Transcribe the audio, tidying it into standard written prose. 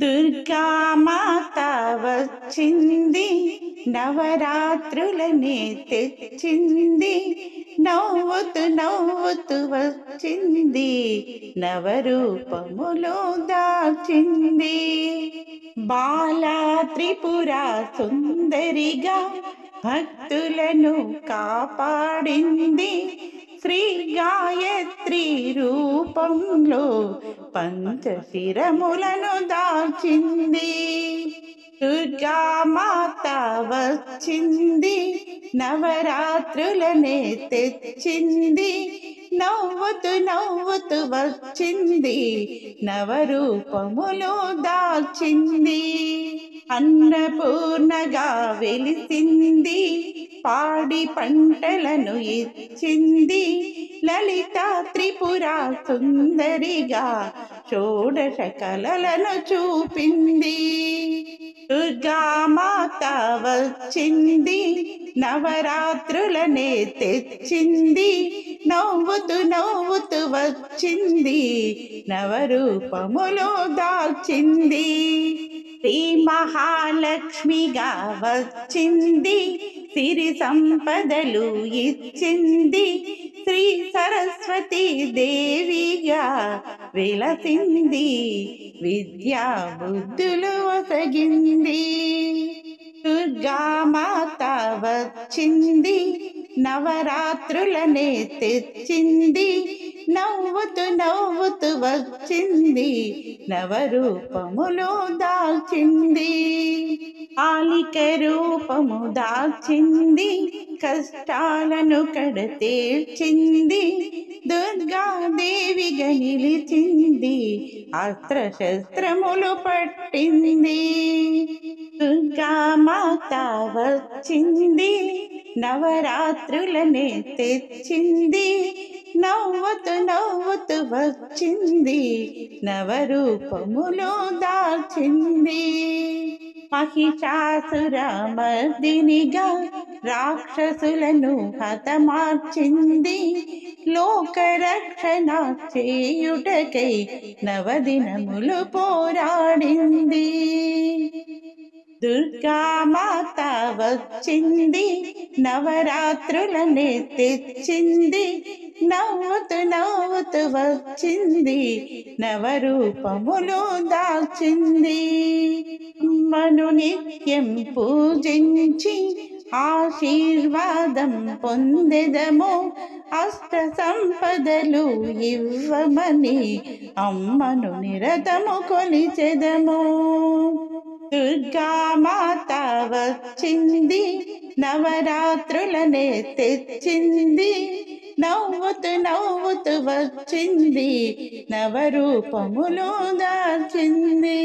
దుర్గామాత వచ్చింది, నవరాత్రులనే తెచ్చింది. నవ్వుతూ నవ్వుతూ వచ్చింది, నవరూపములో దాచింది. బాలా త్రిపుర సుందరిగా భక్తులను కాపాడింది. శ్రీ గాయత్రి రూపంలో పంచశిరములను దాల్చింది. దుర్గామాత వచ్చింది, నవరాత్రులనే తెచ్చింది. నవ్వుతూ నవ్వుతూ వచ్చింది, నవరూపములో దాల్చింది. అన్నపూర్ణగా వెలిసింది, పాడి పంటలను ఇచ్చింది. లలిత త్రిపుర సుందరిగా షోడశ కళలను చూపింది. దుర్గామాత వచ్చింది, నవరాత్రులనే తెచ్చింది. నవ్వుతూ నవ్వుతూ వచ్చింది, నవరూపములో దాల్చింది. శ్రీ మహాలక్ష్మిగా వచ్చింది, సిరి సంపదలు ఇచ్చింది. శ్రీ సరస్వతి దేవిగా వెలసింది, విద్యా బుద్ధులు ఒసగింది. దుర్గామాత వచ్చింది, నవరాత్రులనే తెచ్చింది. నవ్వుతూ నవ్వుతూ వచ్చింది, నవరూపములో దాల్చింది. కాళిక రూపము దాల్చింది, కష్టాలను కడతీర్చింది. దుర్గాదేవిగా నిలిచింది, అస్త్రశస్త్రములు పట్టింది. దుర్గామాత వచ్చింది, నవరాత్రులనే తెచ్చింది. నవ్వుతూ నవ్వుతూ వచ్చింది, నవరూపములో దాల్చింది. మహిషాసురమర్దినిగా రాక్షసులను హతమార్చింది. లోకరక్షణ చేయుటకై నవదినములు పోరాడింది. దుర్గామాత వచ్చింది, నవరాత్రులనే తెచ్చింది. నవ్వుతూ నవ్వుతూ వచ్చింది, నవరూపములో దాల్చింది. అమ్మను నిత్యం పూజించి ఆశీర్వాదం పొందెదము. అష్ట సంపదలు ఇవ్వమని అమ్మను నిరతము కొలిచెదము. దుర్గామాత వచ్చింది, నవరాత్రులనే తెచ్చింది. నవ్వుతూ నవ్వుతూ వచ్చింది, నవరూపములో దాల్చింది.